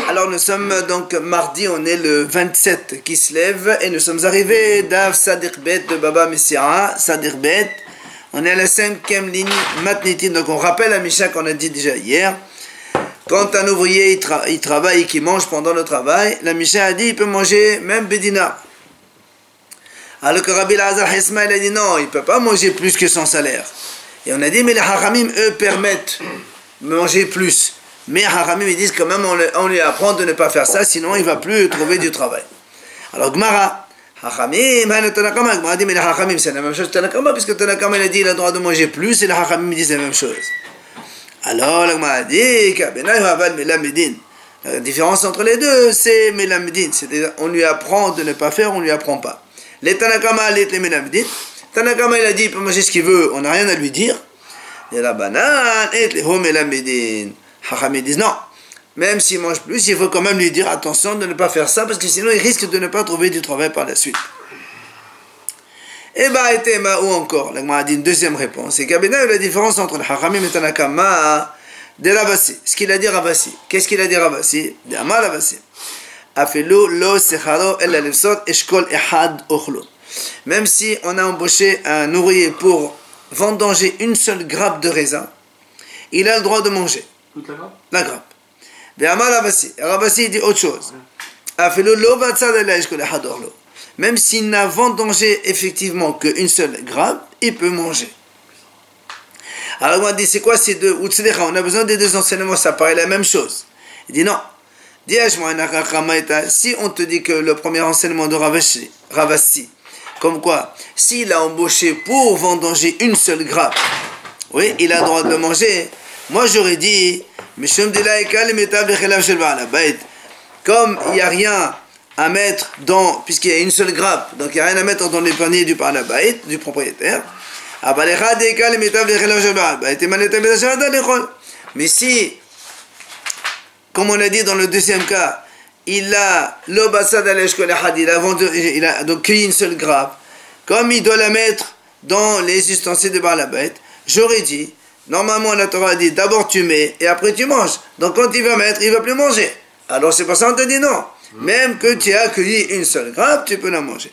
Alors nous sommes donc mardi, on est le 27 qui se lève et nous sommes arrivés d'Av Sadiq Bet de Baba Messiah, Sadiq Bet. On est à la 5e ligne Matniti, donc on rappelle la Mishnah qu'on a dit déjà hier. Quand un ouvrier il travaille et qu'il mange pendant le travail, la Mishnah a dit il peut manger même Bédina. Alors que Rabbi Lazar Hesma il a dit non, il ne peut pas manger plus que son salaire. Et on a dit mais les Haramim eux permettent de manger plus. Mais Haramim ils disent quand même on lui apprend de ne pas faire ça, sinon il ne va plus trouver du travail. Alors Gmara, Haramim, Gmara dit mais les Haramim c'est la même chose que Tanakama, puisque Tanakama il a dit il a le droit de manger plus et les Haramim disent la même chose. Alors, la Gemara dit la différence entre les deux, c'est Melamedin. C'est-à-dire, on lui apprend de ne pas faire, on ne lui apprend pas. Les Tanakama, les Melamedin. Tanakama, il a dit, il peut manger ce qu'il veut, on n'a rien à lui dire. Et la banane, et les Melamedin. Hacham, ils disent non. Même s'il mange plus, il faut quand même lui dire attention de ne pas faire ça, parce que sinon, il risque de ne pas trouver du travail par la suite. Et bah, était ou encore, la Gemara dit une deuxième réponse. C'est qu'Abena, la différence entre le Hachamim et Tanakama de Ravasi. Ce qu'il a dit Ravasi. Qu'est-ce qu'il a dit Ravasi? De Amar Ravasi. Afelu lo secharo el alefsot eshkol ehad ochlo. Même si on a embauché un ouvrier pour vendanger une seule grappe de raisin, il a le droit de manger. Toute la grappe? La grappe. De Amar Ravasi. Ravasi dit autre chose. Afelu lo vatzad el eshkol ehad ochlo. Même s'il n'a vendangé effectivement qu'une seule grappe, il peut manger. Alors on dit, c'est quoi ces deux? On a besoin des deux enseignements, ça paraît la même chose. Il dit non. Si on te dit que le premier enseignement de Ravasi, comme quoi, s'il a embauché pour vendanger une seule grappe, oui, il a le droit de manger. Moi j'aurais dit, comme il n'y a rien à mettre dans, puisqu'il y a une seule grappe, donc il n'y a rien à mettre dans les paniers du Parnabaït, du propriétaire. Mais si, comme on a dit dans le deuxième cas, il a donc cueilli une seule grappe, comme il doit la mettre dans les ustensiles de Parnabaït, j'aurais dit, normalement la Torah dit d'abord tu mets et après tu manges. Donc quand il va mettre, il ne va plus manger. Alors c'est pour ça qu'on te dit non. Même que tu as cueilli une seule grappe, tu peux la manger.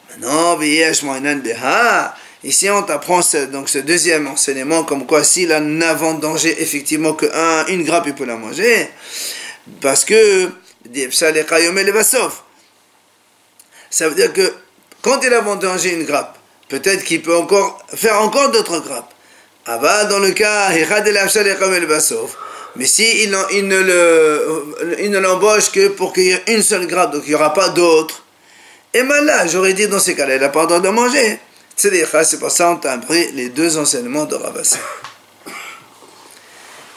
Maintenant, ici on t'apprend donc ce deuxième enseignement, comme quoi s'il n'a vendangé effectivement qu'une grappe, il peut la manger. Parce que, ça veut dire que quand il a vendangé une grappe, peut-être qu'il peut faire encore d'autres grappes. Dans le cas, mais si il ne l'embauche que pour cueillir une seule grappe, donc il n'y aura pas d'autre, et bien là, j'aurais dit dans ces cas-là, il n'a pas le droit de manger. C'est pour ça qu'on t'a appris les deux enseignements de Ravasi.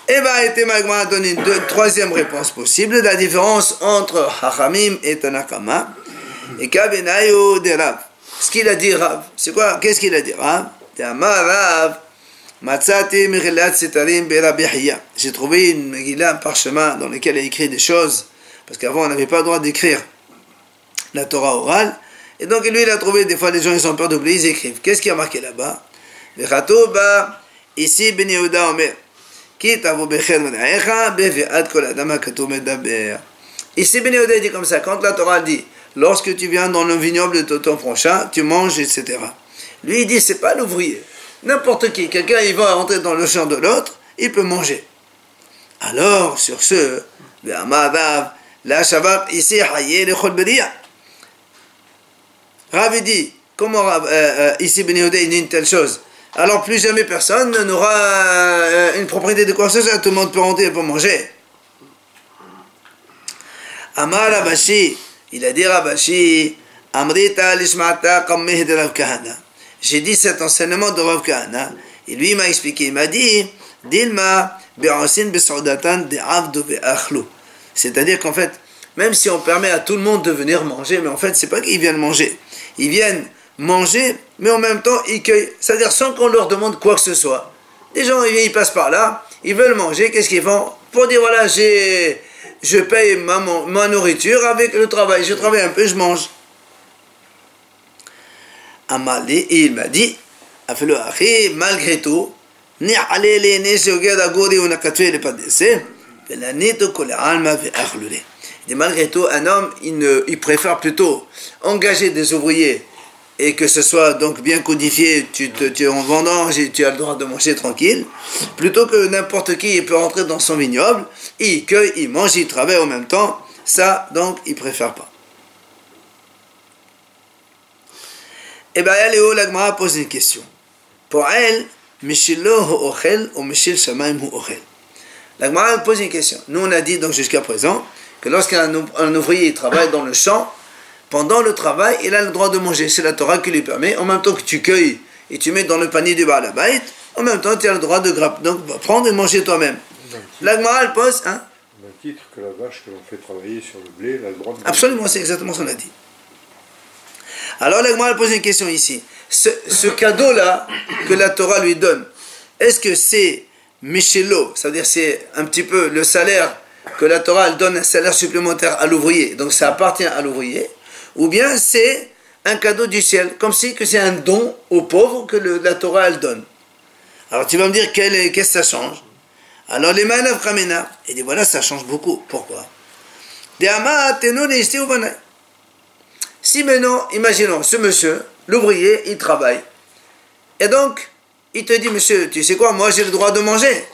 Et bien, Magma a donné une troisième réponse possible, la différence entre Hachamim et Tanakama, et Kabenayo de Rav. Ce qu'il a dit Rav, c'est quoi? Qu'est-ce qu'il a dit Rav? Rav. J'ai trouvé une Megillah, un parchemin dans lequel il a écrit des choses, parce qu'avant on n'avait pas le droit d'écrire la Torah orale, et donc lui il a trouvé, des fois les gens ils ont peur d'oublier, ils écrivent. Qu'est-ce qui a marqué là-bas? Ici Ben Yehuda Omer, ici Ben Yehuda dit comme ça, quand la Torah dit, lorsque tu viens dans le vignoble de ton prochain, tu manges, etc. Lui il dit, c'est pas l'ouvrier. N'importe qui, quelqu'un il va rentrer dans le champ de l'autre, il peut manger. Alors, sur ce, la Shabbat ici, Hayé le Cholberia. Rav dit, comment ici Ben Yehuda dit une telle chose? Alors plus jamais personne n'aura une propriété de quoi que ce soit, tout le monde peut rentrer et peut manger. Amar Rabashi, il a dit Rabashi, Amrita lishmata kammeh de Rav Kahana. J'ai dit cet enseignement de Rav Kahana, et lui il m'a expliqué, il m'a dit, Dilma be'asin be'saudatan de'avdu be'achlu. C'est-à-dire qu'en fait, même si on permet à tout le monde de venir manger, mais en fait, c'est pas qu'ils viennent manger. Ils viennent manger, mais en même temps, ils cueillent. C'est-à-dire sans qu'on leur demande quoi que ce soit. Les gens, ils passent par là, ils veulent manger, qu'est-ce qu'ils font? Pour dire, voilà, je paye ma nourriture avec le travail. Je travaille un peu, je mange. Amali, et il m'a dit, malgré tout, Et malgré tout, un homme, il préfère plutôt engager des ouvriers et que ce soit donc bien codifié, tu es en vendange et tu as le droit de manger tranquille, plutôt que n'importe qui peut rentrer dans son vignoble, il cueille, il mange, il travaille en même temps. Ça, donc, il préfère pas. Et bien, Léo, la Gemara pose une question. Pour elle, Mishilo hu ochel ou Mishil Shamaim hu ochel. La Gemara pose une question. Nous, on a dit donc jusqu'à présent que lorsqu'un ouvrier travaille dans le champ, pendant le travail, il a le droit de manger. C'est la Torah qui lui permet. En même temps que tu cueilles et tu mets dans le panier du Baal Habayit, en même temps, tu as le droit de prendre et manger toi-même. La Gemara, elle pose... Hein? Au même titre que la vache que l'on fait travailler sur le blé, elle a le droit de manger. Absolument, c'est exactement ce qu'on a dit. Alors, la Gemara, elle pose une question ici. Ce cadeau-là que la Torah lui donne, est-ce que c'est Mishelo, ça veut dire c'est un petit peu le salaire que la Torah elle donne, un salaire supplémentaire à l'ouvrier, donc ça appartient à l'ouvrier, ou bien c'est un cadeau du ciel, comme si que c'est un don aux pauvres que la Torah elle donne. Alors tu vas me dire qu'est-ce que ça change? Alors les Ma'anav Kamena, il dit voilà, ça change beaucoup. Pourquoi? Si maintenant, imaginons, ce monsieur, l'ouvrier, il travaille, et donc il te dit, monsieur, tu sais quoi, moi j'ai le droit de manger,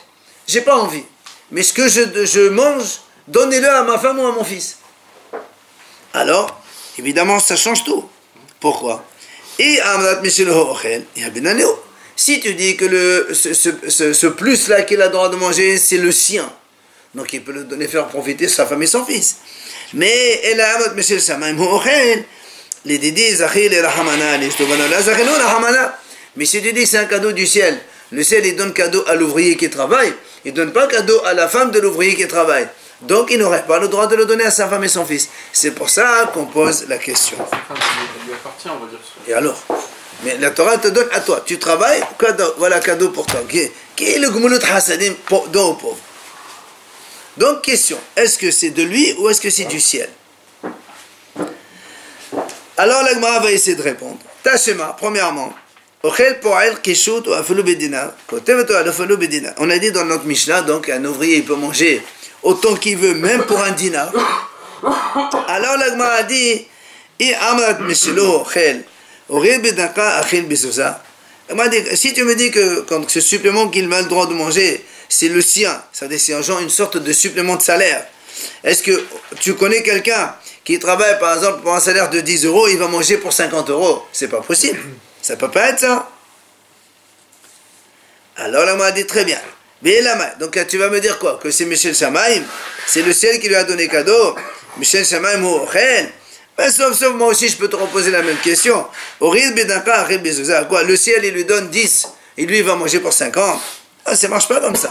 j'ai pas envie, mais ce que je mange, donnez-le à ma femme ou à mon fils. Alors, évidemment, ça change tout. Pourquoi? Et si tu dis que ce plus-là qu'il a le droit de manger, c'est le sien, donc il peut le donner, faire profiter sa femme et son fils. Mais les Didi, Zahir, les Rahamana, les Stobana, la Zahino, la Rahamana. Mais si tu dis que c'est un cadeau du ciel, le ciel il donne cadeau à l'ouvrier qui travaille, il ne donne pas cadeau à la femme de l'ouvrier qui travaille. Donc il n'aurait pas le droit de le donner à sa femme et son fils. C'est pour ça qu'on pose la question. lui appartient, on va dire. Et alors? Mais la Torah te donne à toi. Tu travailles, cadeau, voilà cadeau pour toi. Qui est le Gmulut Hasadim don aux pauvres? Donc question, est-ce que c'est de lui ou est-ce que c'est du ciel? Alors la Gemara va essayer de répondre. Tashema, premièrement, on a dit dans notre Mishnah, donc un ouvrier il peut manger autant qu'il veut, même pour un dinar. Alors la Gemara a dit, si tu me dis que quand ce supplément qu'il a le droit de manger, c'est le sien, c'est-à-dire c'est genre une sorte de supplément de salaire, est-ce que tu connais quelqu'un qui travaille par exemple pour un salaire de 10 euros, il va manger pour 50 euros? C'est pas possible. Ça peut pas être ça. Alors là, on m'a dit très bien. Donc tu vas me dire quoi? Que c'est Michel Shamaim, c'est le ciel qui lui a donné cadeau. Michel Shamaim ou Ochel. Ben, sauf moi aussi je peux te reposer la même question. Quoi? Le ciel il lui donne 10 et lui il va manger pour 50. Ah, ça marche pas comme ça.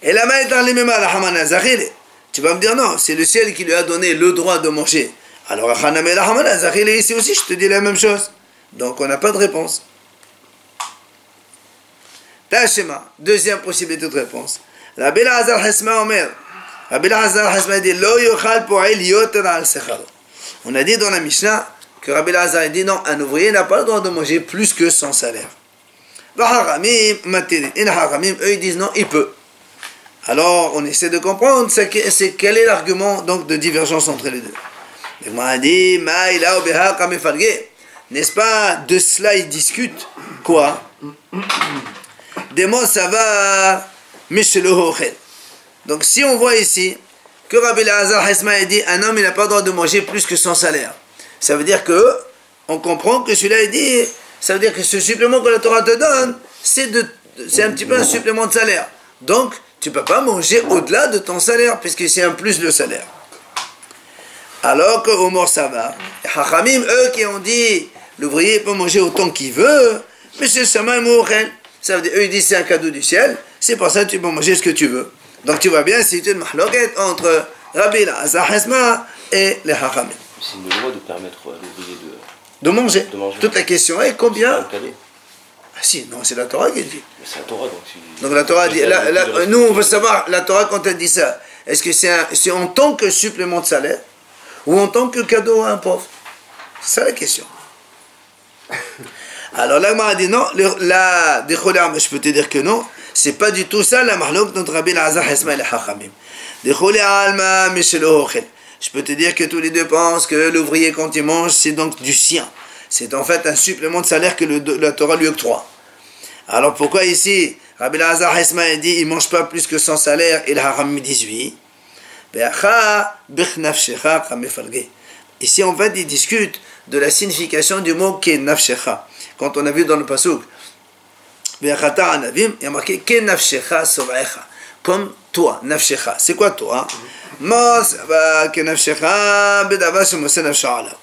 Et la main est dans les mêmes à la Hamana Zahir. Tu vas me dire non, c'est le ciel qui lui a donné le droit de manger. Alors, ici aussi, je te dis la même chose. Donc, on n'a pas de réponse. Tashema, deuxième possibilité de réponse. Rabbi Elazar Hasma Omer. Rabbi Elazar Hasma dit, Lo yochal po'el yoter al secharo. On a dit dans la Mishnah que Rabbi Elazar dit non, un ouvrier n'a pas le droit de manger plus que son salaire. Haramim, eux ils disent non, il peut. Alors, on essaie de comprendre quel est l'argument donc de divergence entre les deux. Il m'a dit, n'est-ce pas, de cela ils discutent. Quoi? Demo ça va, donc si on voit ici que Rabbi Elazar Hasma a dit un homme il n'a pas le droit de manger plus que son salaire, ça veut dire que on comprend que celui-là il dit, ça veut dire que ce supplément que la Torah te donne, c'est un petit peu un supplément de salaire. Donc tu ne peux pas manger au-delà de ton salaire puisque c'est un plus de salaire. Alors que au mort ça va. Les Hachamim, eux qui ont dit l'ouvrier peut manger autant qu'il veut, mais c'est Shamaim ou Ochel. Ça veut dire, eux ils disent c'est un cadeau du ciel, c'est pour ça que tu peux manger ce que tu veux. Donc tu vois bien, c'est une mahloket entre Rabbi Elazar Hasma et les Hachamim. C'est une loi de permettre à l'ouvrier de manger. Toute la question est combien? Ah si, non, c'est la Torah qui dit. Mais c'est la Torah donc. Donc la Torah dit, nous on veut savoir, la Torah quand elle dit ça, est-ce que c'est en tant que supplément de salaire ou en tant que cadeau à un pauvre? C'est ça la question. Alors là, a dit non, je peux te dire que non, c'est pas du tout ça la mahlouk entre Rabbi Elazar Hesma et les Hachamim. Je peux te dire que tous les deux pensent que l'ouvrier quand il mange, c'est donc du sien. C'est en fait un supplément de salaire que la Torah lui octroie. Alors pourquoi ici, Rabbi Elazar Hesma dit il ne mange pas plus que son salaire et le Hachamim 18. Ici en fait il discute de la signification du mot ke nafshecha. Quand on a vu dans le pasuk, il y a marqué ke nafshecha sovaecha, comme toi, nafshecha. C'est quoi toi? Ke nafshecha bedava shemose nafshala.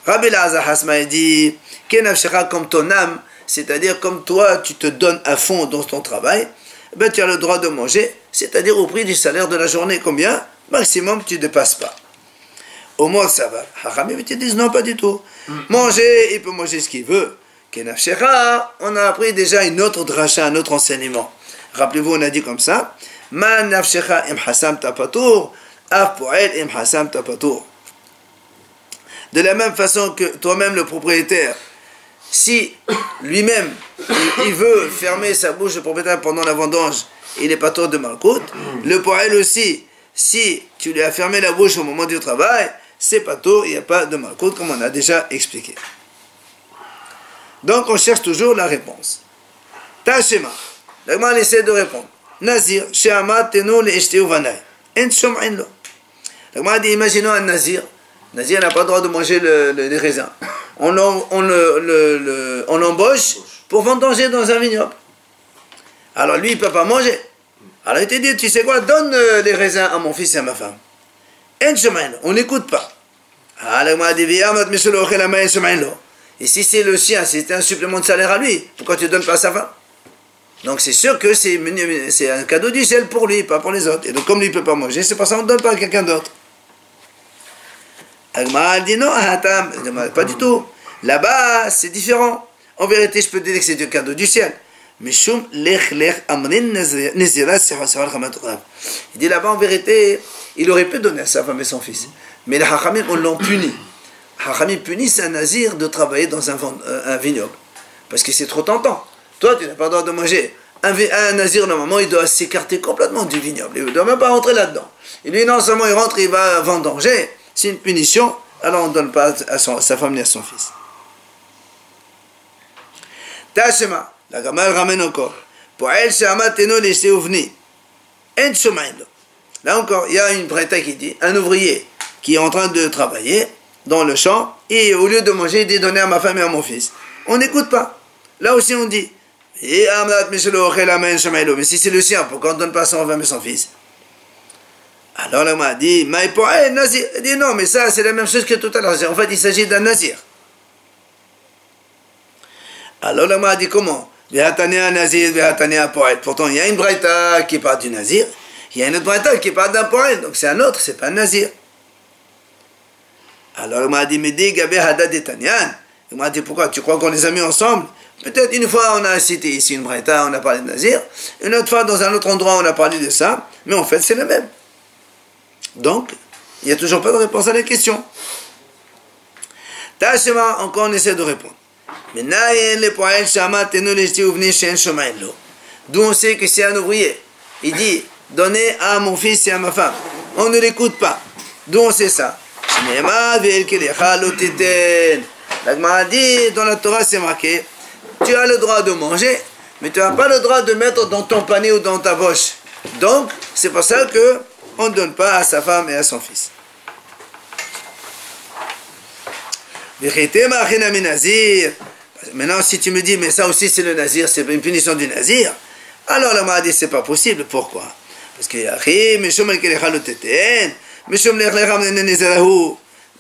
Rabbi Elazar Hesma dit ke nafshecha comme ton âme, c'est-à-dire comme toi tu te donnes à fond dans ton travail, ben tu as le droit de manger, c'est-à-dire au prix du salaire de la journée. Combien? Maximum tu ne dépasses pas. Au moins ça va. Hachamim te disent non, pas du tout. Manger, il peut manger ce qu'il veut. Kenafshecha, on a appris déjà une autre dracha, un autre enseignement. Rappelez-vous, on a dit comme ça. Ma nafshecha im hasam tapatur, af poel im hasam tapatur. De la même façon que toi-même, le propriétaire, si lui-même, il veut fermer sa bouche, le propriétaire, pendant la vendange, il n'est pas tort de malkout. Le poel aussi, si tu lui as fermé la bouche au moment du travail, c'est pas tôt, il n'y a pas de malkout, comme on a déjà expliqué. Donc on cherche toujours la réponse. Tashema, l'agman essaie de répondre. Nazir, she'amat tenu le'eshteu vanay. En shom'in lo. L'agman dit, imaginons un nazir. Nazir n'a pas le droit de manger les raisins. On l'embauche pour vendanger dans un vignoble. Alors lui, il ne peut pas manger. Alors il te dit, tu sais quoi, donne les raisins à mon fils et à ma femme. On n'écoute pas. Et si c'est le sien, c'est un supplément de salaire à lui, pourquoi tu ne donnes pas à sa femme? Donc c'est sûr que c'est un cadeau du ciel pour lui, pas pour les autres. Et donc comme lui ne peut pas manger, c'est pour ça qu'on ne donne pas à quelqu'un d'autre. Agma dit non, pas du tout. Là-bas, c'est différent. En vérité, je peux te dire que c'est un cadeau du ciel. Il dit là-bas, en vérité, il aurait pu donner à sa femme et son fils. Mais les Hachamim, on l'ont puni. Hachamim punissent un nazir de travailler dans un vignoble. Parce que c'est trop tentant. Toi, tu n'as pas le droit de manger. Un nazir, normalement, il doit s'écarter complètement du vignoble. Il ne doit même pas rentrer là-dedans. Et lui, non seulement il rentre, il va vendanger. C'est une punition. Alors on ne donne pas à sa femme ni à son fils. Tashema. La Gemara ramène encore. Là encore, il y a une braïta qui dit, un ouvrier qui est en train de travailler dans le champ, et au lieu de manger, il dit donner à ma femme et à mon fils. On n'écoute pas. Là aussi on dit, mais si c'est le sien, pourquoi on ne donne pas à son femme et son fils? Alors là, on m'a dit, nazir. Il dit non, mais ça c'est la même chose que tout à l'heure. En fait, il s'agit d'un nazir. Alors là, on m'a dit comment? Pourtant, il y a une braïta qui parle du nazir, il y a une autre braïta qui parle d'un poël, donc c'est un autre, c'est pas un nazir. Alors il m'a dit, mais dis Gabé Hadad et Tanyan. Il m'a dit, pourquoi? Tu crois qu'on les a mis ensemble? Peut-être une fois on a cité ici une braïta, on a parlé de nazir, une autre fois dans un autre endroit on a parlé de ça, mais en fait c'est le même. Donc, il n'y a toujours pas de réponse à la question. Tashema, encore on essaie de répondre. D'où on sait que c'est un ouvrier. Il dit, donnez à mon fils et à ma femme. On ne l'écoute pas. D'où on sait ça? La Gemara dit, dans la Torah c'est marqué, tu as le droit de manger, mais tu n'as pas le droit de mettre dans ton panier ou dans ta poche. Donc, c'est pour ça que on ne donne pas à sa femme et à son fils. Maintenant, si tu me dis, mais ça aussi c'est le nazir, c'est une punition du nazir, alors la Gemara dit, c'est pas possible. Pourquoi? Parce que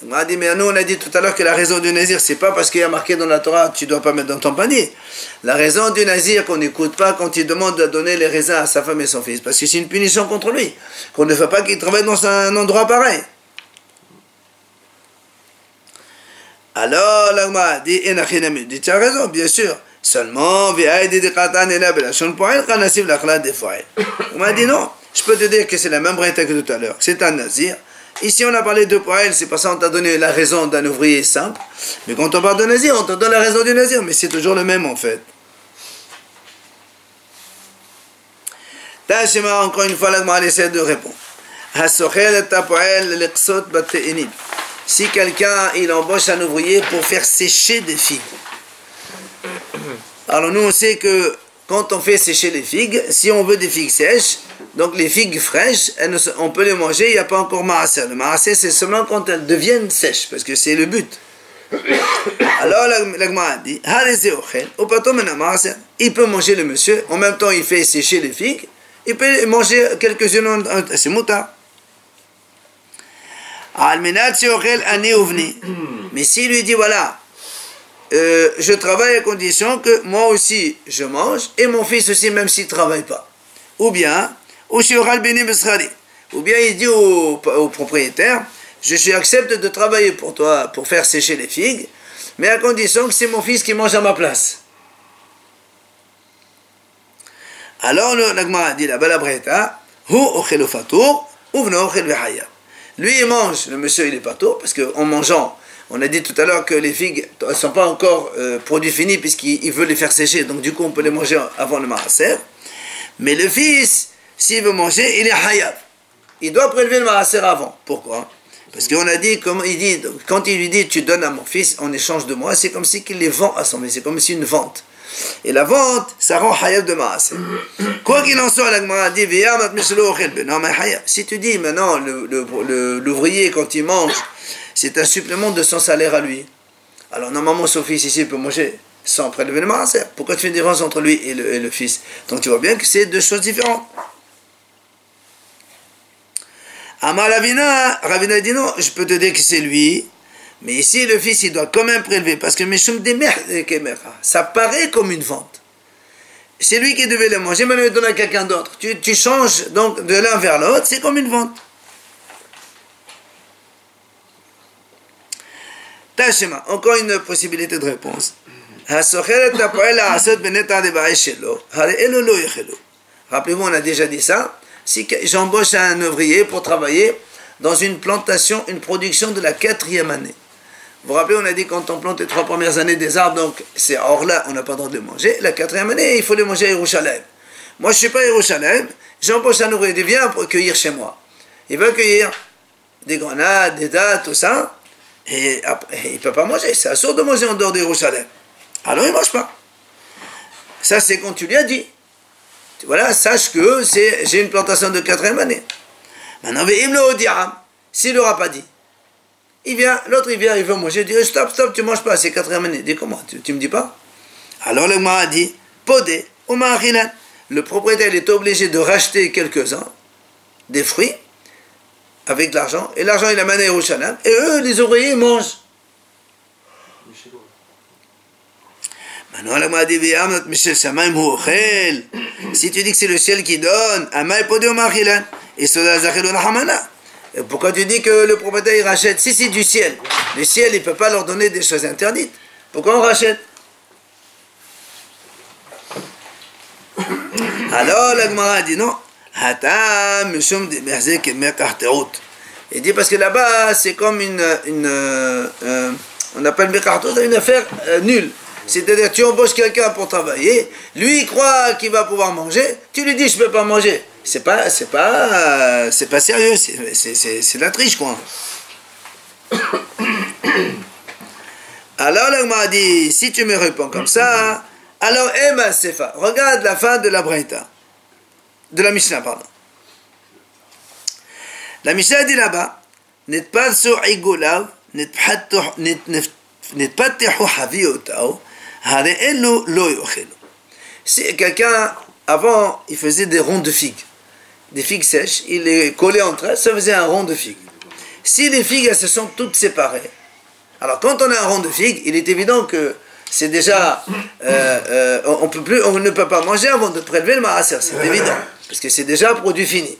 on a dit, mais nous on a dit tout à l'heure que la raison du nazir, c'est pas parce qu'il y a marqué dans la Torah tu dois pas mettre dans ton panier. La raison du nazir qu'on n'écoute pas quand il demande de donner les raisins à sa femme et son fils, parce que c'est une punition contre lui, qu'on ne fait pas qu'il travaille dans un endroit pareil. Alors l'agma dit, tu as raison, bien sûr. Seulement, on m'a dit non, je peux te dire que c'est la même braïta que tout à l'heure, c'est un nazir. Ici on a parlé de poël, c'est pour ça qu'on t'a donné la raison d'un ouvrier simple. Mais quand on parle de nazir, on te donne la raison du nazir, mais c'est toujours le même en fait. Tashima, encore une fois, l'Agmara essaie de répondre. Si quelqu'un il embauche un ouvrier pour faire sécher des figues. Alors nous on sait que quand on fait sécher les figues, si on veut des figues sèches, donc les figues fraîches, on peut les manger, il n'y a pas encore marasser. Le marasser c'est seulement quand elles deviennent sèches, parce que c'est le but. Alors l'Agmara dit, il peut manger le monsieur, en même temps il fait sécher les figues, il peut manger quelques-unes, c'est moutard. Mais s'il lui dit voilà, je travaille à condition que moi aussi je mange et mon fils aussi même s'il ne travaille pas. Ou bien il dit au propriétaire, j'accepte de travailler pour toi pour faire sécher les figues, mais à condition que c'est mon fils qui mange à ma place. Alors l'Agmara dit la balabreta, lui il mange, le monsieur il est pas tôt, parce qu'en mangeant, on a dit tout à l'heure que les figues ne sont pas encore produits finis puisqu'il veut les faire sécher, donc du coup on peut les manger avant le marasser. Mais le fils, s'il veut manger, il est hayab. Il doit prélever le marasser avant. Pourquoi? Parce qu'on a dit, comme il dit, quand il lui dit tu donnes à mon fils en échange de moi, c'est comme si qu'il les vend à son fils, c'est comme si une vente. Et la vente, ça rend hayab de marasser. Quoi qu'il en soit, l'Agmara dit si tu dis maintenant l'ouvrier quand il mange, c'est un supplément de son salaire à lui. Alors normalement son fils ici peut manger sans prélever le marasser. Pourquoi tu fais une différence entre lui et le fils? Donc tu vois bien que c'est deux choses différentes. Amar Ravina dit non, je peux te dire que c'est lui, mais ici le fils il doit quand même prélever parce que ça paraît comme une vente. C'est lui qui devait le manger, maintenant il donne à quelqu'un d'autre. Tu changes donc de l'un vers l'autre, c'est comme une vente. Tashema, encore une possibilité de réponse. Rappelez-vous, on a déjà dit ça. Si j'embauche un ouvrier pour travailler dans une plantation, une production de la 4e année. Vous vous rappelez, on a dit quand on plante les 3 premières années des arbres, donc c'est hors là, on n'a pas le droit de les manger. La 4e année, il faut les manger à Yerushalayim. Moi, je ne suis pas à Yerushalayim, j'embauche un ouvrier, il vient pour cueillir chez moi. Il veut cueillir des grenades, des dattes, tout ça, et après, il ne peut pas manger, c'est assourd de manger en dehors de Yerushalayim. Alors il ne mange pas. Ça, c'est quand tu lui as dit. Voilà, sache que j'ai une plantation de 4e année. Maintenant, s'il ne l'aura pas dit, l'autre il vient, il veut manger, il dit stop, tu ne manges pas, c'est 4e année. Il dit comment, tu ne me dis pas? Alors le m'a dit, podé, le propriétaire il est obligé de racheter quelques-uns, des fruits, avec de l'argent, et l'argent il amène à Yerushalayim, et eux, les ouvriers, ils mangent. Maintenant, la m'a dit, si tu dis que c'est le ciel qui donne, et pourquoi tu dis que le propriétaire il rachète? Si c'est du ciel, le ciel il ne peut pas leur donner des choses interdites. Pourquoi on rachète? Alors la Gemara dit non. Il dit parce que là-bas c'est comme on appelle une affaire nulle. C'est-à-dire tu embauches quelqu'un pour travailler, lui il croit qu'il va pouvoir manger, tu lui dis je ne peux pas manger. C'est pas sérieux, c'est la triche quoi. Alors là on m'a dit, si tu me réponds comme ça, alors Emma Sefa, regarde la fin de la Braïta, de la Mishnah pardon. La Mishnah dit là-bas, n'êtes pas sur Igolav, n'êtes pas Haviotao. Si quelqu'un, avant, il faisait des ronds de figues, des figues sèches, il les collait entre elles, ça faisait un rond de figues. Si les figues, elles se sont toutes séparées, alors quand on a un rond de figues, il est évident que c'est déjà, on ne peut pas manger avant de prélever le marasser, c'est évident, parce que c'est déjà un produit fini.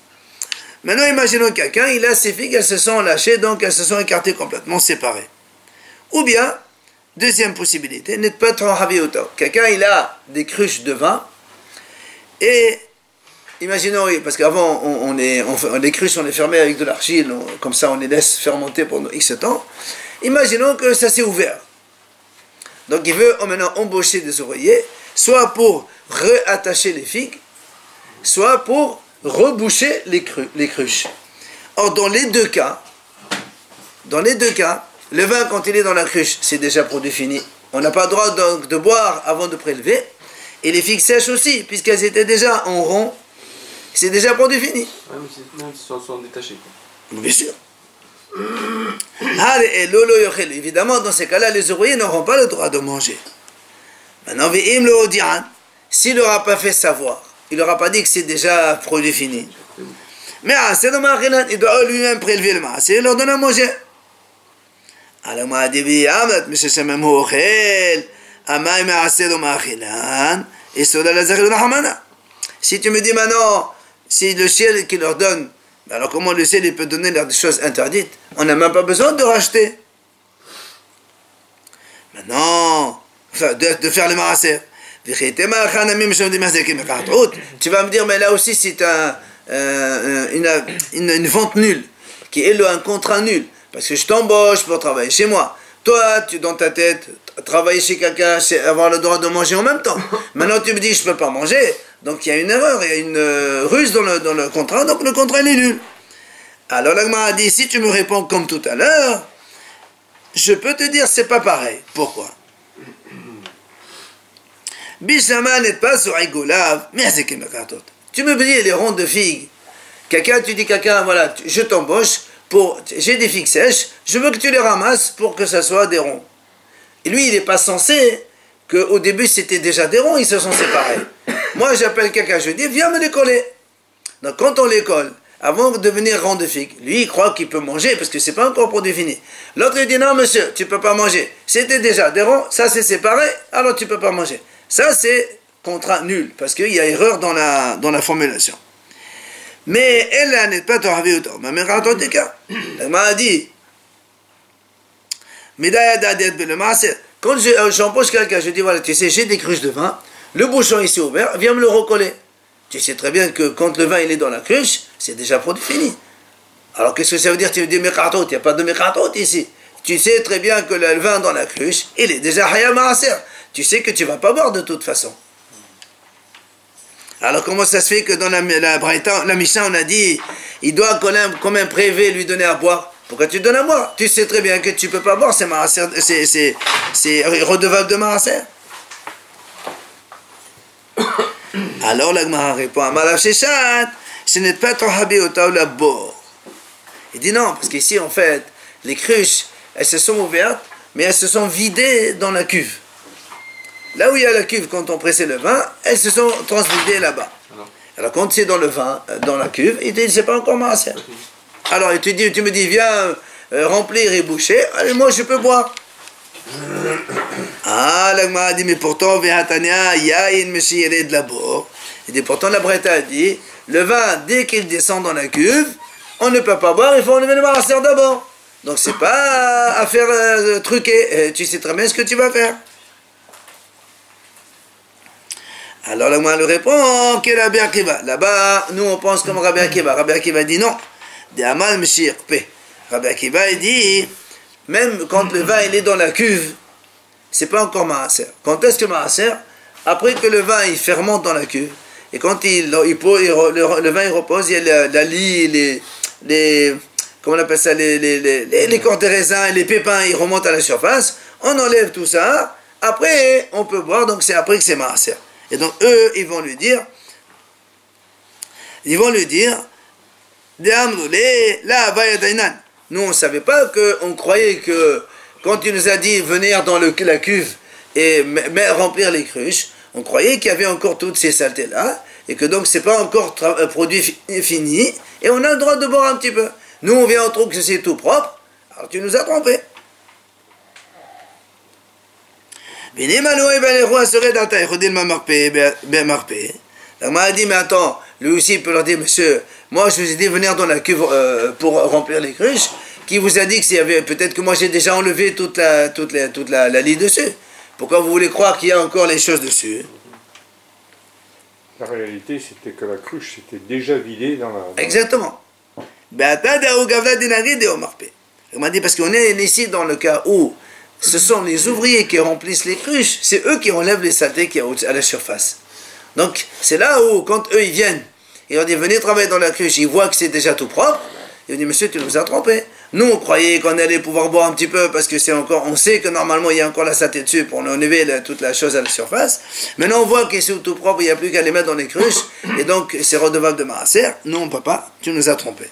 Maintenant, imaginons quelqu'un, il a ses figues, elles se sont lâchées, donc elles se sont écartées complètement, séparées. Ou bien, deuxième possibilité, n'êtes pas trop raviotao. Quelqu'un, il a des cruches de vin, et imaginons, parce qu'avant, les cruches, on les fermait avec de l'argile, comme ça, on les laisse fermenter pendant X temps. Imaginons que ça s'est ouvert. Donc, il veut maintenant embaucher des ouvriers, soit pour réattacher les figues, soit pour reboucher les cruches. Or, dans les deux cas, le vin, quand il est dans la cruche, c'est déjà produit fini. On n'a pas le droit donc de boire avant de prélever. Et les figues sèches aussi, puisqu'elles étaient déjà en rond, c'est déjà produit fini. Ouais, mais même si sont détachés. Quoi. Bien sûr. Évidemment, dans ces cas-là, les ouvriers n'auront pas le droit de manger. Maintenant, s'il ne leur a pas fait savoir, il ne leur a pas dit que c'est déjà produit fini. Mais il doit lui-même prélever le maas et il leur donne à manger. Alors, si tu me dis maintenant, si le ciel qui leur donne, alors comment le ciel il peut donner des choses interdites? On n'a même pas besoin de racheter. Maintenant, enfin, de faire le marasser. Tu vas me dire, mais là aussi c'est une vente nulle, qui est un contrat nul. Parce que je t'embauche pour travailler chez moi. Toi, tu dans ta tête, travailler chez quelqu'un, c'est avoir le droit de manger en même temps. Maintenant, tu me dis, je ne peux pas manger. Donc, il y a une erreur, il y a une ruse dans le contrat, donc le contrat il est nul. Alors, l'Agma a dit, si tu me réponds comme tout à l'heure, je peux te dire, c'est pas pareil. Pourquoi? Bishama n'est pas sur Igolav, mais c'est qui me cartote. Tu me dis les ronds de figues. Quelqu'un, tu dis quelqu'un, voilà, je t'embauche. J'ai des figues sèches, je veux que tu les ramasses pour que ça soit des ronds. Et lui, il n'est pas censé qu'au début c'était déjà des ronds, ils se sont séparés. Moi, j'appelle quelqu'un, je dis, viens me les coller. Donc, quand on les colle, avant de devenir rond de figues, lui, il croit qu'il peut manger parce que c'est pas encore produit fini. L'autre, il dit, non, monsieur, tu peux pas manger. C'était déjà des ronds, ça c'est séparé, alors tu peux pas manger. Ça, c'est contrat nul parce qu'il y a erreur dans la formulation. Mais elle n'est pas toravée autant. Ma mère a entendu cas. Elle m'a dit, quand j'embauche quelqu'un, je dis, voilà, tu sais, j'ai des cruches de vin, le bouchon ici ouvert, viens me le recoller. Tu sais très bien que quand le vin il est dans la cruche, c'est déjà produit fini. Alors qu'est-ce que ça veut dire? Tu dis mekatot, il n'y a pas de mekatot ici. Tu sais très bien que le vin dans la cruche, il est déjà hayam maaser. Tu sais que tu ne vas pas boire de toute façon. Alors comment ça se fait que dans la Mishnah on a dit il doit quand même prélever lui donner à boire? Pourquoi tu donnes à boire? Tu sais très bien que tu ne peux pas boire, c'est redevable de maaser. Alors la Gemara répond à Malav Sheshat, ce n'est pas ton habiota ou la bord. Il dit non, parce qu'ici en fait les cruches elles se sont ouvertes mais elles se sont vidées dans la cuve. Là où il y a la cuve, quand on pressait le vin, elles se sont transvidées là-bas. Alors quand c'est dans le vin, dans la cuve, il dit, c'est pas encore maaser. Alors tu me dis, viens remplir et boucher, allez, moi je peux boire. Ah, l'Agma a dit, mais pourtant, Vehatania, Yain Meshiré de la bord. Il dit, pourtant la Breta a dit, le vin, dès qu'il descend dans la cuve, on ne peut pas boire, il faut enlever le maaser d'abord. Donc c'est pas à faire truquer, tu sais très bien ce que tu vas faire. Alors la Gemara lui répond que Rabbi Akiva. Là-bas, nous on pense comme Rabbi Akiva. Rabbi Akiva dit non. Rabbi Akiva il dit même quand le vin il est dans la cuve, c'est pas encore maaser. Quand est-ce que maaser? Après que le vin il fermente dans la cuve et quand le vin il repose, il y a la lie, comment on appelle ça, les corps de raisin et les pépins ils remontent à la surface. On enlève tout ça. Après on peut boire, donc c'est après que c'est maaser. Et donc eux, ils vont lui dire, nous on ne savait pas, on croyait que quand il nous a dit venir dans la cuve et remplir les cruches, on croyait qu'il y avait encore toutes ces saletés-là, et que donc c'est pas encore produit fini, et on a le droit de boire un petit peu. Nous on vient, on trouve que c'est tout propre, alors tu nous as trompés. La m'a dit, mais attends, lui aussi il peut leur dire, monsieur, moi je vous ai dit venir dans la cuve pour remplir les cruches, qui vous a dit que s'il y avait, peut-être que moi j'ai déjà enlevé toute la lie dessus. Pourquoi vous voulez croire qu'il y a encore les choses dessus? La réalité c'était que la cruche s'était déjà vidée dans la... Exactement. Elle m'a dit, parce qu'on est ici dans le cas où ce sont les ouvriers qui remplissent les cruches, c'est eux qui enlèvent les saletés qui à la surface. Donc c'est là où, quand eux ils viennent Et on dit, venez travailler dans la cruche. Il voit que c'est déjà tout propre. Il dit, monsieur, tu nous as trompés. Nous, on croyait qu'on allait pouvoir boire un petit peu parce que c'est encore, on sait que normalement il y a encore la saleté dessus pour enlever toute la chose à la surface. Maintenant, on voit que c'est tout propre, il n'y a plus qu'à les mettre dans les cruches et donc c'est redevable de maaser. Nous, on ne peut pas, tu nous as trompés.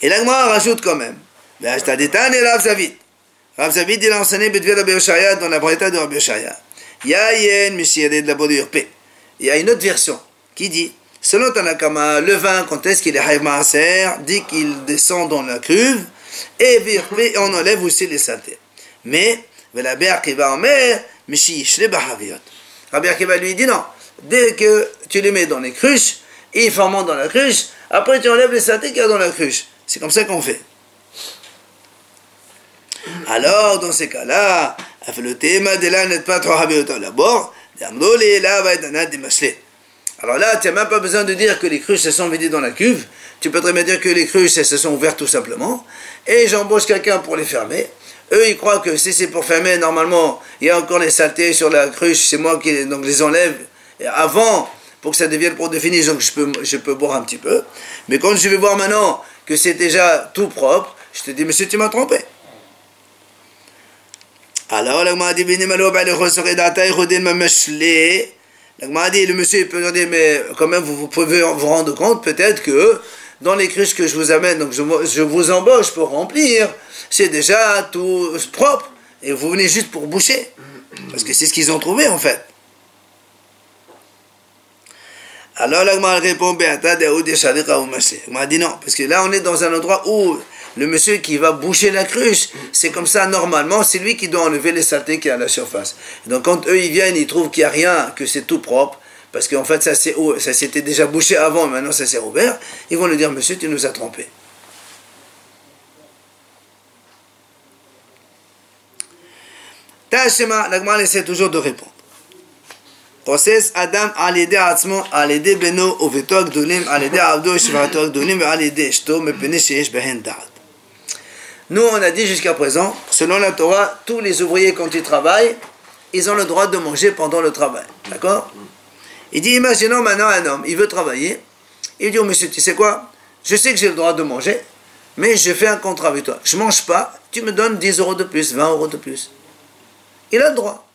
Et la Gemara rajoute quand même, Rav Zavid, il a enseigné Bedvé Rabbi Yoshaya dans la Braïta de Rabbi Yoshaya. Il y a une autre version qui dit, selon Tanakama, le vin, quand est-ce qu'il est Haïv Maaser, dit qu'il descend dans la cuve, et on enlève aussi les saletés. Mais, Rabbi Akiva Omer, Rabbi Akiva lui dit non, dès que tu les mets dans les cruches, et ils fermentent dans la cruche, après tu enlèves les saletés qu'il y a dans la cruche. C'est comme ça qu'on fait. Alors, dans ces cas-là, le thème de là n'est pas trop habitué d'abord, alors là, tu n'as même pas besoin de dire que les cruches se sont vidées dans la cuve. Tu peux très bien dire que les cruches se sont ouvertes tout simplement. Et j'embauche quelqu'un pour les fermer. Eux, ils croient que si c'est pour fermer, normalement, il y a encore les saletés sur la cruche. C'est moi qui donc, les enlève avant, pour que ça devienne pour définir. Donc je peux boire un petit peu. Mais quand je vais voir maintenant que c'est déjà tout propre, je te dis, monsieur, tu m'as trompé. Alors, la Gemara dit, la Gemara dit, le monsieur il peut dire, mais quand même vous pouvez vous rendre compte peut-être que dans les cruches que je vous amène, donc je vous embauche pour remplir, c'est déjà tout propre, et vous venez juste pour boucher, parce que c'est ce qu'ils ont trouvé en fait. Alors la Gemara répond, la Gemara dit non, parce que là on est dans un endroit où le monsieur qui va boucher la cruche, c'est comme ça normalement, c'est lui qui doit enlever les saletés qu'il y a à la surface. Donc quand eux ils viennent, ils trouvent qu'il n'y a rien, que c'est tout propre, parce qu'en fait ça s'était déjà bouché avant, maintenant ça s'est ouvert, ils vont lui dire, monsieur, tu nous as trompés. Tashema, la Gemara essaie toujours de répondre. Process Adam al-Yedé Atzmo, al-Yedé Beno, Oveto Agdolim, al-Yedé Abdo, Shvato Agdolim, al-Yedé Eshto, Mepene Sheesh Behen Da'at. Nous, on a dit jusqu'à présent, selon la Torah, tous les ouvriers, quand ils travaillent, ils ont le droit de manger pendant le travail. D'accord? Il dit, imaginons maintenant un homme, il veut travailler. Il dit, oh monsieur, tu sais quoi? Je sais que j'ai le droit de manger, mais je fais un contrat avec toi. Je ne mange pas, tu me donnes 10 euros de plus, 20 euros de plus. Il a le droit.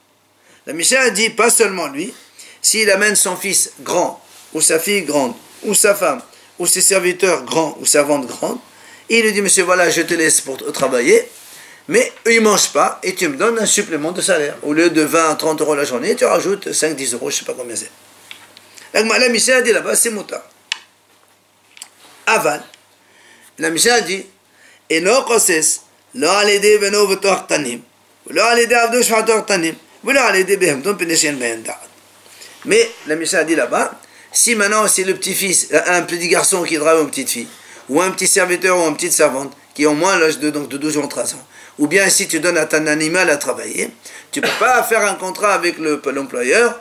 La Mishnah a dit, pas seulement lui, s'il amène son fils grand, ou sa fille grande, ou sa femme, ou ses serviteurs grands, ou servantes grandes, il lui dit, monsieur, voilà, je te laisse pour travailler, mais eux, ils ne mangent pas, et tu me donnes un supplément de salaire. Au lieu de 20 à 30 euros la journée, tu rajoutes 5-10 euros, je ne sais pas combien c'est. La Mishnah a dit là-bas, c'est mouta. Aval, la Mishnah a dit, et non koses, lo alede beno v'toch tanim, lo alede avdo shvator tanim, lo alede behemton peneshen behen da'at. Mais la Mishnah a dit là-bas, si maintenant c'est le petit-fils, un petit garçon qui travaille une petite fille, ou un petit serviteur ou une petite servante, qui ont moins l'âge de 12 ans, 13 ans, ou bien si tu donnes à ton animal à travailler, tu ne peux pas faire un contrat avec l'employeur,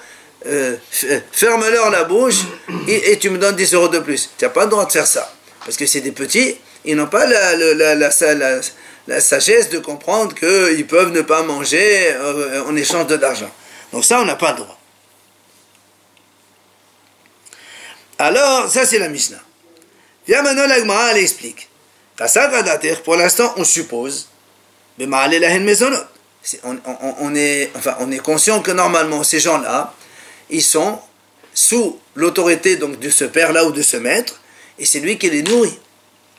ferme-leur la bouche et tu me donnes 10 euros de plus. Tu n'as pas le droit de faire ça. Parce que c'est des petits, ils n'ont pas la sagesse de comprendre qu'ils peuvent ne pas manger en échange de l'argent. Donc ça, on n'a pas le droit. Alors, ça c'est la Mishnah. Viens maintenant la Gemara, elle explique. Pour l'instant, on suppose, on est conscient que normalement, ces gens-là, ils sont sous l'autorité donc de ce père-là ou de ce maître, et c'est lui qui les nourrit.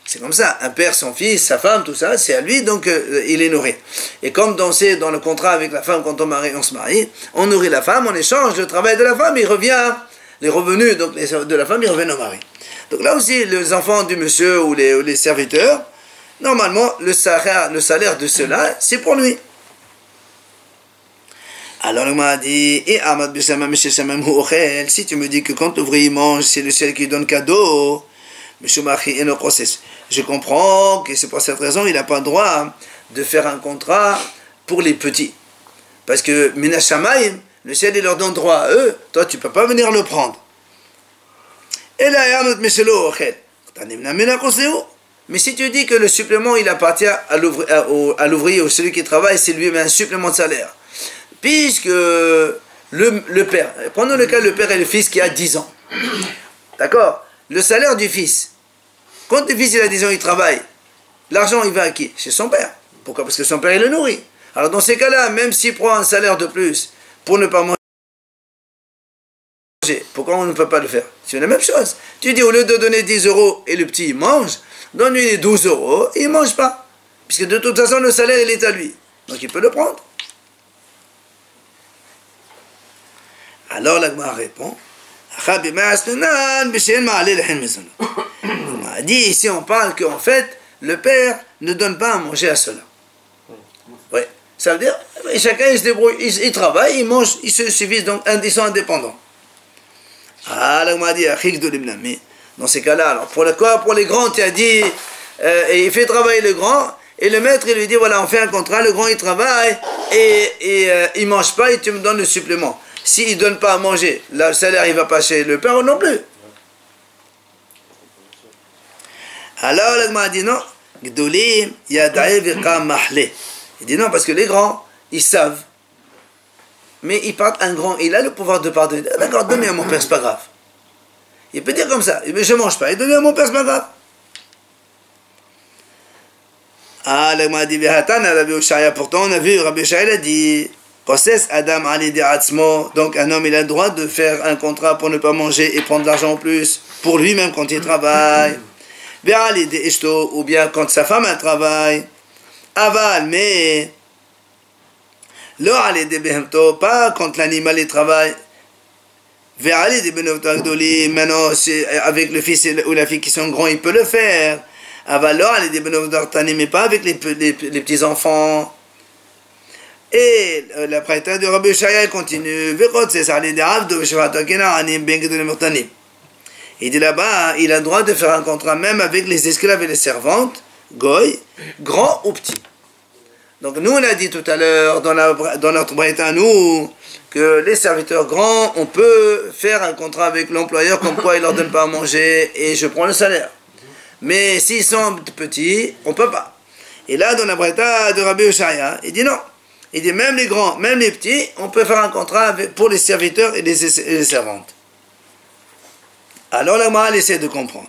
C'est comme ça, un père, son fils, sa femme, tout ça, c'est à lui, donc il les nourrit. Et comme dans le contrat avec la femme, quand on se marie, on nourrit la femme, on échange le travail de la femme, il revient, les revenus donc, de la femme, ils reviennent au mari. Donc là aussi, les enfants du monsieur ou les serviteurs, normalement, le salaire de ceux-là, c'est pour lui. Alors on m'a dit, si tu me dis que quand l'ouvrier mange, c'est le ciel qui donne cadeau, je comprends que c'est pour cette raison il n'a pas le droit de faire un contrat pour les petits. Parce que Minashamayim, le ciel il leur donne droit à eux, toi tu ne peux pas venir le prendre. Et là, mais si tu dis que le supplément il appartient à l'ouvrier ou celui qui travaille, c'est lui-même un supplément de salaire. Puisque le père. Prenons le cas le père et le fils qui a 10 ans. D'accord? Le salaire du fils. Quand le fils il a 10 ans, il travaille. L'argent, il va à qui? Chez son père. Pourquoi? Parce que son père, il le nourrit. Alors dans ces cas-là, même s'il prend un salaire de plus pour ne pas manger, pourquoi on ne peut pas le faire? C'est la même chose. Tu dis, au lieu de donner 10 euros et le petit, il mange, donne-lui les 12 euros et il ne mange pas. Puisque de toute façon, le salaire, il est à lui. Donc il peut le prendre. Alors la Gemara répond, on a dit, ici on parle qu'en fait, le père ne donne pas à manger à cela. Oui. Ça veut dire, chacun il se débrouille, il travaille, il mange, il se suffit, donc ils sont indépendants. Ah, là, on m'a dit, dans ces cas-là, alors pour les grands, tu as dit, et il fait travailler le grand, et le maître, il lui dit, voilà, on fait un contrat, le grand, il travaille, et il ne mange pas, et tu me donnes le supplément. S'il ne donne pas à manger, le salaire, il ne va pas chez le père non plus. Alors, là, on m'a dit, non, il dit non, parce que les grands, ils savent. Mais il parle un grand, il a le pouvoir de pardonner. D'accord, donne-moi à mon père, c'est pas grave. Il peut dire comme ça, mais je ne mange pas, et donne-moi à mon père, c'est pas grave. Ah, là, m'a dit, pourtant, on a vu, Rabbi Shaya a dit, donc un homme, il a le droit de faire un contrat pour ne pas manger et prendre de l'argent en plus, pour lui-même quand il travaille. Ou bien quand sa femme a un travail. Aval, mais pas quand l'animal il travaille. Maintenant, avec le fils ou la fille qui sont grands, il peut le faire. Aval, mais pas avec les petits enfants. Et la praïta de Rabbi Shaya continue. Il dit là-bas, il a le droit de faire un contrat même avec les esclaves et les servantes, goy, grands ou petits. Donc nous, on a dit tout à l'heure, dans notre braïta, nous, que les serviteurs grands, on peut faire un contrat avec l'employeur, comme quoi il leur donne pas à manger, et je prends le salaire. Mais s'ils sont petits, on peut pas. Et là, dans la braïta de Rabbi Shaya, il dit non. Il dit même les grands, même les petits, on peut faire un contrat pour les serviteurs et les servantes. Alors la Gemara essaie de comprendre.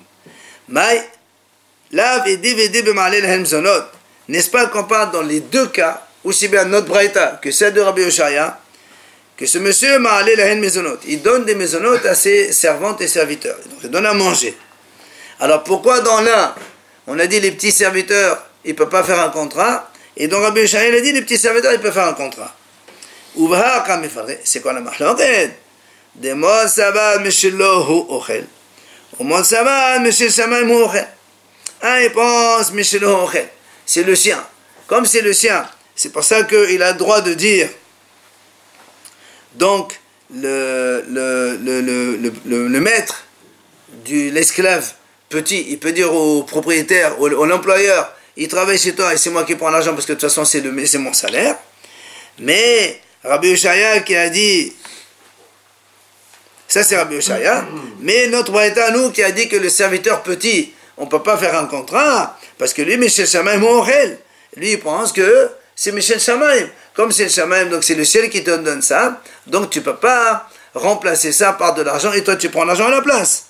N'est-ce pas qu'on parle dans les deux cas, aussi bien notre braïta que celle de Rabbi Oshaya, que ce monsieur Ma'aleh lahen mezonot, il donne des mezonot à ses servantes et serviteurs. Donc il donne à manger. Alors pourquoi dans l'un, on a dit les petits serviteurs, ils ne peuvent pas faire un contrat, et dans Rabbi Oshaya, il a dit les petits serviteurs, ils peuvent faire un contrat. C'est quoi la mahloket? De mon sabbat, Meshelo hu ochel. Ou mon sabbat, Meshel Shamaim hu ochel. Il pense, Meshelo hu ochel. C'est le sien. Comme c'est le sien, c'est pour ça qu'il a le droit de dire. Donc, le maître de l'esclave petit, il peut dire au propriétaire, à l'employeur, il travaille chez toi et c'est moi qui prends l'argent parce que de toute façon c'est mon salaire. Mais Rabbi Oshaya qui a dit, ça c'est Rabbi Oshaya, mais notre braïta nous qui a dit que le serviteur petit, on ne peut pas faire un contrat, parce que lui, Michel Shamaim Mourel, lui il pense que c'est Michel Shamaim. Comme c'est le Shamaim, donc c'est le ciel qui te donne ça, donc tu ne peux pas remplacer ça par de l'argent et toi tu prends l'argent à la place.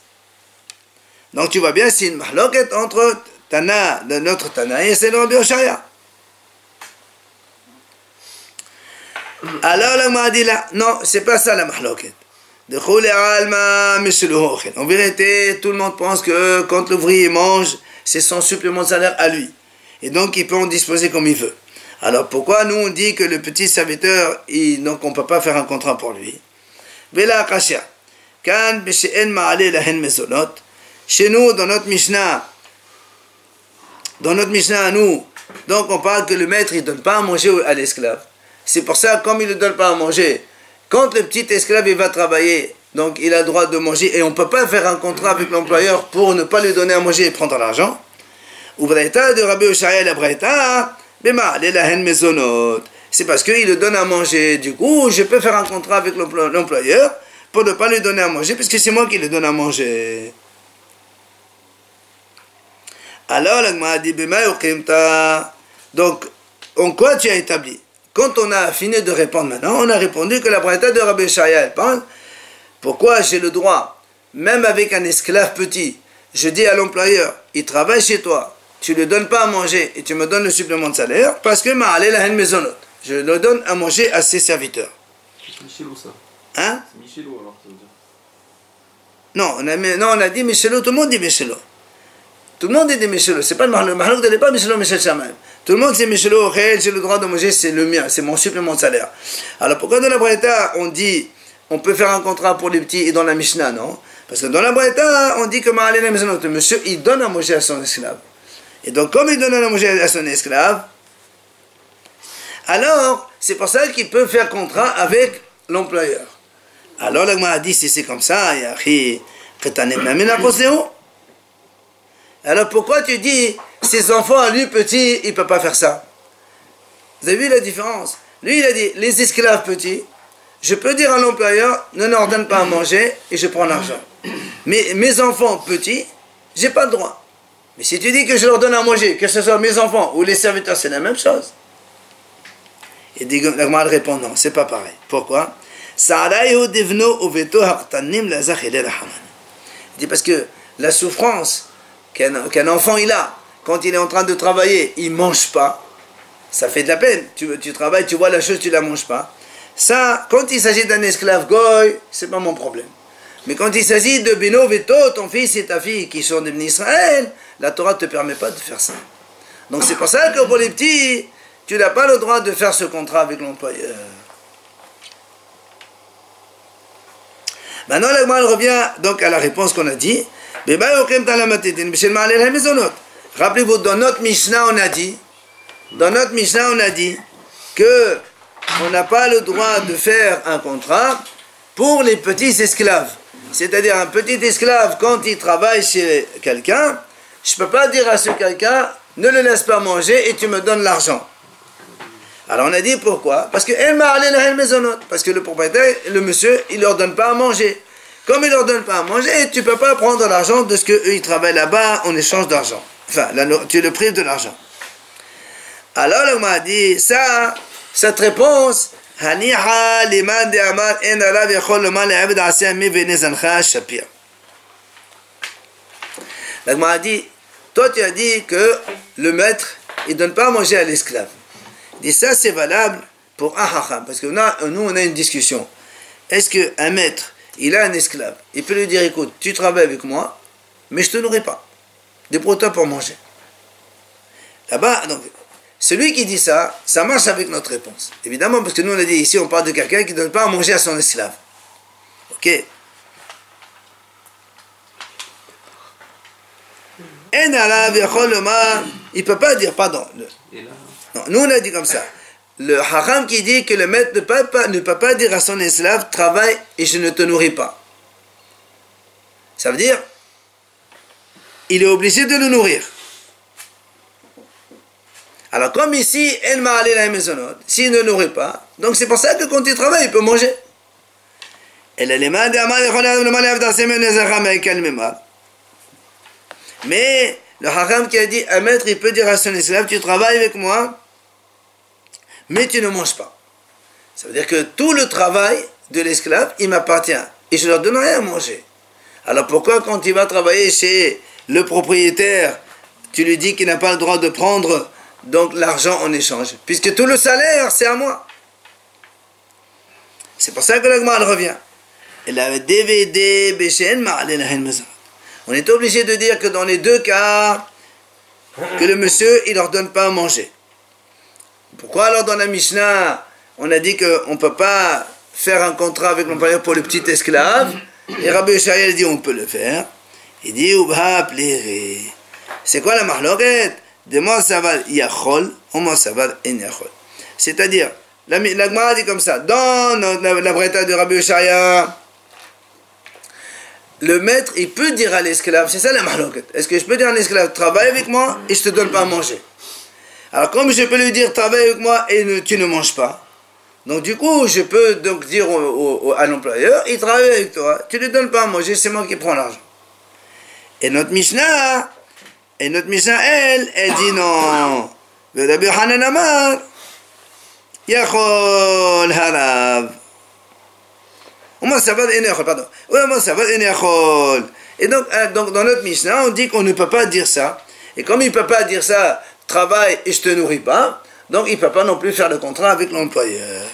Donc tu vois bien, c'est une mahloket entre Tana, notre Tana et c'est le Rabbi Oshaya. Alors la m'a dit là, non, c'est pas ça la mahloket. En vérité, tout le monde pense que quand l'ouvrier mange, c'est son supplément de salaire à lui. Et donc il peut en disposer comme il veut. Alors pourquoi nous on dit que le petit serviteur, donc on ne peut pas faire un contrat pour lui? Chez nous, dans notre Mishnah à nous, donc on parle que le maître il ne donne pas à manger à l'esclave. C'est pour ça, comme il ne donne pas à manger, quand le petit esclave il va travailler, donc il a le droit de manger, et on ne peut pas faire un contrat avec l'employeur pour ne pas lui donner à manger et prendre l'argent. Ou braïta de Rabbi Oshaya la braïta, c'est parce qu'il le donne à manger. Du coup, je peux faire un contrat avec l'employeur pour ne pas lui donner à manger, parce que c'est moi qui le donne à manger. Alors, la Gemara dit, donc, en quoi tu as établi? quand on a fini de répondre maintenant, on a répondu que la braïta de Rabbi Shaya, elle parle, pourquoi j'ai le droit, même avec un esclave petit, je dis à l'employeur, il travaille chez toi, tu ne lui donnes pas à manger et tu me donnes le supplément de salaire, parce que ma'aleh lahen mezonot, je le donne à manger à ses serviteurs. C'est Michelot ça. Hein? C'est Michelot alors, ça veut dire. Non, on a dit Michelot, tout le monde dit Michelot. Tout le monde dit Michelot, c'est pas le Mahlouk de pas Michelot, Michel Shamaim. Tout le monde dit Michelot, j'ai le droit de manger, c'est le mien, c'est mon supplément de salaire. Alors pourquoi dans la Braïta, on dit, on peut faire un contrat pour les petits et dans la Mishnah, non? Parce que dans la Braïta, on dit que Ma'aleh lahen mezonot, le monsieur, il donne à manger à son esclave. Et donc, comme il donne à manger à son esclave, alors, c'est pour ça qu'il peut faire contrat avec l'employeur. Alors, l'Agma a dit, si c'est comme ça, alors pourquoi tu dis, ses enfants, à lui, petit, il ne peut pas faire ça? Vous avez vu la différence? Lui, il a dit, les esclaves petits, je peux dire à l'employeur, ne leur donne pas à manger et je prends l'argent. Mais mes enfants petits, j'ai pas le droit. Mais si tu dis que je leur donne à manger, que ce soit mes enfants ou les serviteurs, c'est la même chose. Et l'Agma répond non, c'est pas pareil. Pourquoi? Il dit parce que la souffrance qu'un enfant il a, quand il est en train de travailler, il ne mange pas, ça fait de la peine. Tu travailles, tu vois la chose, tu ne la manges pas. Ça, quand il s'agit d'un esclave goy, c'est pas mon problème. Mais quand il s'agit de Beno Veto, ton fils et ta fille qui sont devenus Israël, la Torah ne te permet pas de faire ça. Donc c'est pour ça que pour les petits, tu n'as pas le droit de faire ce contrat avec l'employeur. Maintenant, la Gemara revient donc à la réponse qu'on a dit. Rappelez-vous, dans notre Mishnah, on a dit que on n'a pas le droit de faire un contrat pour les petits esclaves. C'est-à-dire un petit esclave, quand il travaille chez quelqu'un, je ne peux pas dire à ce quelqu'un, ne le laisse pas manger et tu me donnes l'argent. Alors on a dit pourquoi? Parce que parce que le propriétaire, le monsieur, il ne leur donne pas à manger. Comme il ne leur donne pas à manger, tu ne peux pas prendre l'argent de ce qu'eux ils travaillent là-bas en échange d'argent. Enfin, tu le prives de l'argent. Alors on m'a dit, cette réponse, Haniha liman de amar en alav yachol lomar le'abed aseh mi venezancha shapir. Donc on m'a dit, toi tu as dit que le maître, il ne donne pas à manger à l'esclave. Il dit ça c'est valable pour un hacham, parce que nous on a une discussion. Est-ce qu'un maître, il a un esclave, il peut lui dire, écoute, tu travailles avec moi, mais je ne te nourris pas. Débrouille-toi pour manger. Là-bas, donc, celui qui dit ça, ça marche avec notre réponse. Évidemment, parce que nous on a dit ici, on parle de quelqu'un qui ne donne pas à manger à son esclave. Ok? Il ne peut pas dire, pardon. Non, nous on a dit comme ça. Le haram qui dit que le maître ne peut pas dire à son esclave, travaille et je ne te nourris pas. Ça veut dire, il est obligé de le nourrir. Alors comme ici, s'il ne nourrit pas, donc c'est pour ça que quand il travaille, il peut manger. Mais le haram qui a dit, un maître, il peut dire à son esclave, tu travailles avec moi, mais tu ne manges pas. Ça veut dire que tout le travail de l'esclave, il m'appartient. Et je ne leur donne rien à manger. Alors pourquoi quand il va travailler chez le propriétaire, tu lui dis qu'il n'a pas le droit de prendre donc l'argent en échange? Puisque tout le salaire, c'est à moi. C'est pour ça que la Gemara revient. On est obligé de dire que dans les deux cas, que le monsieur, il ne leur donne pas à manger. Pourquoi alors dans la Mishnah, on a dit qu'on ne peut pas faire un contrat avec l'employeur pour le petit esclave, et Rabbi Yishmael dit on peut le faire. Il dit c'est quoi la mahloket? De moi ça va yachol, ou moi ça va en yachol. C'est-à-dire, la Gemara dit comme ça, dans la braïta de Rabbi Yishmael, le maître, il peut dire à l'esclave, c'est ça la mahloket. Est-ce que je peux dire à l'esclave, travaille avec moi et je te donne pas à manger? Alors comme je peux lui dire, travaille avec moi et tu ne manges pas, donc du coup, je peux donc dire à l'employeur, il travaille avec toi, tu ne lui donnes pas à manger, c'est moi qui prends l'argent. Et notre Mishnah, elle dit non. Le Rabbi Hanan Amar, Yachol harav. Oman savad en yachol, pardon. Oman savad en yachol. Et donc, dans notre Mishnah, on dit qu'on ne peut pas dire ça. Et comme il ne peut pas dire ça, travaille et je te nourris pas, donc il ne peut pas non plus faire le contrat avec l'employeur.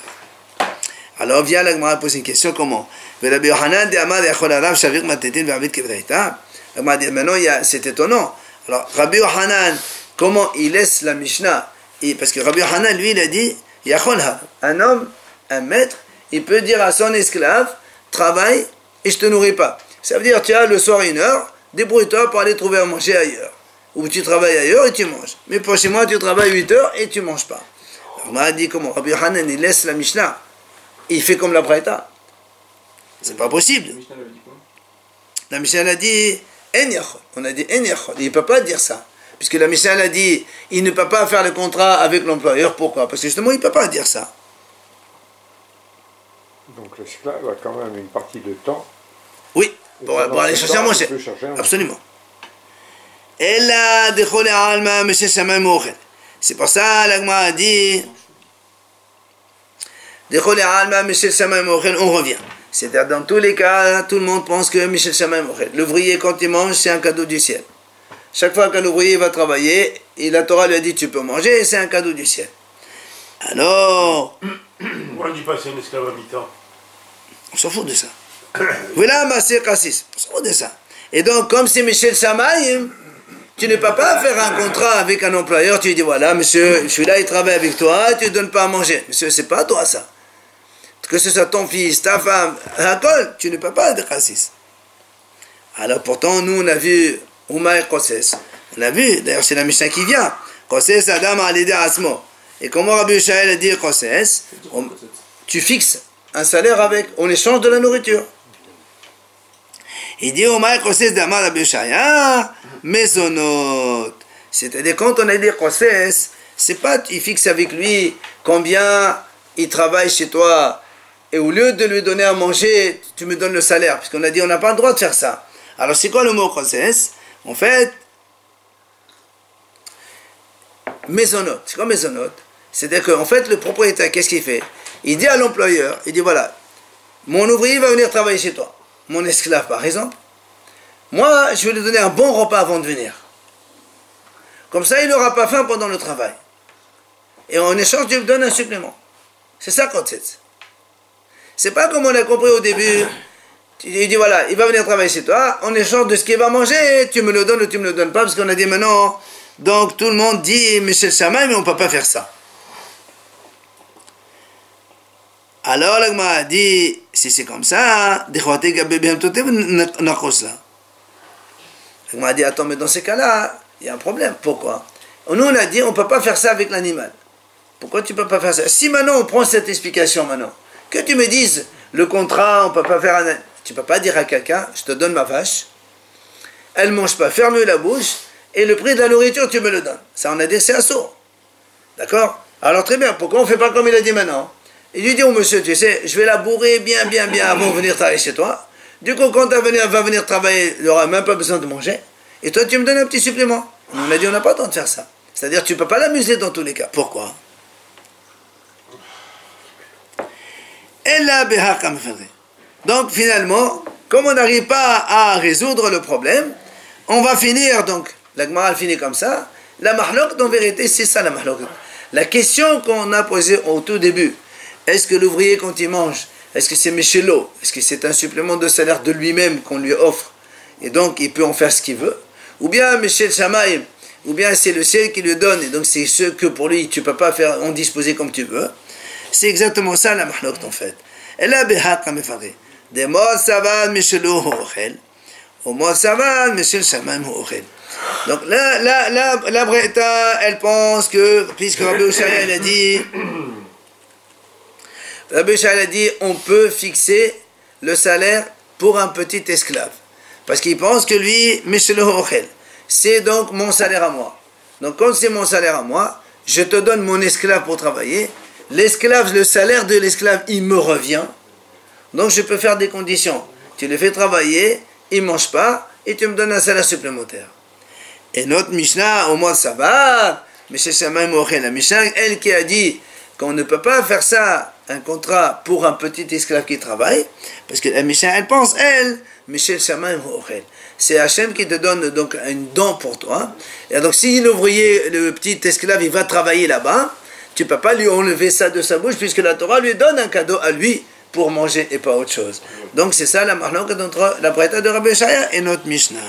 Alors vient la Gemara poser une question, comment? Rabbi Yochanan dit Amar yachol harav shavir matetin ve'avid kevreita. La Gemara dit maintenant c'est étonnant. Alors Rabbi Yochanan, comment il laisse la Mishnah? Parce que Rabbi Yochanan, lui, il a dit yachol harav. Un homme, un maître, il peut dire à son esclave, travaille et je te nourris pas. Ça veut dire, tu as le soir 1 heure, débrouille-toi pour aller trouver à manger ailleurs. Ou tu travailles ailleurs et tu manges. Mais pour chez moi, tu travailles 8 heures et tu manges pas. Alors, on m'a dit comment? Rabbi Yochanan, il laisse la Mishnah. Il fait comme la Braïta. C'est pas possible. La Mishnah a dit En yachol. On a dit En yachol. Il ne peut pas dire ça. Puisque la Mishnah a dit il ne peut pas faire le contrat avec l'employeur. Pourquoi? Parce que justement, il ne peut pas dire ça. Donc l'esclave a quand même une partie de temps. Oui, pour aller chercher à manger. Absolument. C'est pour ça l'Agma a dit on revient. C'est-à-dire dans tous les cas, tout le monde pense que Michel Shamayim Ochel. L'ouvrier quand il mange, c'est un cadeau du ciel. Chaque fois qu'un ouvrier va travailler, et la Torah lui a dit tu peux manger, c'est un cadeau du ciel. Alors, pourquoi on ne dit pas c'est un esclave à mi-temps? On s'en fout de ça. Voilà ma cassis. On s'en fout de ça. Et donc, comme c'est Michel Shamayim, tu ne peux pas faire un contrat avec un employeur, tu lui dis voilà, monsieur, je suis là, il travaille avec toi, tu ne donnes pas à manger. Monsieur, c'est pas toi ça. Que ce soit ton fils, ta femme, un col, tu ne peux pas être cassis. Alors pourtant, nous on a vu Uma et Kosses. On a vu, d'ailleurs c'est la Mishnah qui vient. Kosses Adam a l'idée Asmo. Et comment Rabbi Yishael a dit Kosses, tu fixes un salaire avec, on échange de la nourriture. Il dit Uma et Kosses d'Amar Rabbi Yishael, Mezonot. C'est-à-dire quand on a dit Kosses, c'est pas tu fixes avec lui combien il travaille chez toi. Et au lieu de lui donner à manger, tu me donnes le salaire. Puisqu'on a dit, on n'a pas le droit de faire ça. Alors, c'est quoi le mot kosses? En fait, maisonnote. C'est quoi maisonnote? C'est-à-dire qu'en fait, le propriétaire, qu'est-ce qu'il fait? Il dit à l'employeur, il dit, voilà, mon ouvrier va venir travailler chez toi. Mon esclave, par exemple. Moi, je vais lui donner un bon repas avant de venir. Comme ça, il n'aura pas faim pendant le travail. Et en échange, tu lui donnes un supplément. C'est ça, kosses. C'est pas comme on a compris au début. Il dit voilà, il va venir travailler chez toi, en échange de ce qu'il va manger, tu me le donnes ou tu me le donnes pas, parce qu'on a dit maintenant, donc tout le monde dit Michel Shamayim, mais on ne peut pas faire ça. Alors l'Agma a dit, si c'est comme ça, l'Agma a dit, attends, mais dans ces cas-là, il y a un problème. Pourquoi? Nous on a dit, on ne peut pas faire ça avec l'animal. Pourquoi tu ne peux pas faire ça? Si maintenant on prend cette explication maintenant, que tu me dises, le contrat, on ne peut pas faire un... Tu ne peux pas dire à quelqu'un, je te donne ma vache, elle ne mange pas, ferme la bouche, et le prix de la nourriture, tu me le donnes. Ça, on a dit, c'est assourd. D'accord? Alors très bien, pourquoi on ne fait pas comme il a dit maintenant? Il lui dit, oh monsieur, tu sais, je vais la bourrer bien avant de venir travailler chez toi. Du coup, quand elle va venir travailler, il n'aura même pas besoin de manger. Et toi, tu me donnes un petit supplément. On a dit, on n'a pas le temps de faire ça. C'est-à-dire, tu ne peux pas l'amuser dans tous les cas. Pourquoi? Donc finalement, comme on n'arrive pas à résoudre le problème, on va finir, donc la Gemara finit comme ça. La mahlok, en vérité, c'est ça la mahlok. La question qu'on a posée au tout début, est-ce que l'ouvrier quand il mange, est-ce que c'est Méchélo, est-ce que c'est un supplément de salaire de lui-même qu'on lui offre, et donc il peut en faire ce qu'il veut, ou bien Michel Shamayim, ou bien c'est le ciel qui lui donne, et donc c'est ce que pour lui tu ne peux pas faire en disposer comme tu veux. C'est exactement ça la mahlok en fait. Elle a behak mefaré. Des mots savan mishelo ochel. Au mot savan mishel shamayim ochel. Donc la Braïta, elle pense que puisque Rabbi Yishael a dit, on peut fixer le salaire pour un petit esclave, parce qu'il pense que lui mishelo ochel, c'est donc mon salaire à moi. Donc quand c'est mon salaire à moi, je te donne mon esclave pour travailler. L'esclave, le salaire de l'esclave, il me revient. Donc je peux faire des conditions. Tu le fais travailler, il ne mange pas, et tu me donnes un salaire supplémentaire. Et notre Mishnah, au mois de Sabbat, mais c'est Shamayim Ochel, la Mishnah, elle qui a dit, qu'on ne peut pas faire ça, un contrat pour un petit esclave qui travaille, parce que la Mishnah, elle pense, elle, Michel Shamayim Ochel. C'est Hachem qui te donne donc un don pour toi. Et donc si l'ouvrier, le petit esclave, il va travailler là-bas, tu ne peux pas lui enlever ça de sa bouche, puisque la Torah lui donne un cadeau à lui pour manger et pas autre chose. Donc c'est ça la marloquette entre la braïta de Rabbi Shaya et notre Mishnah.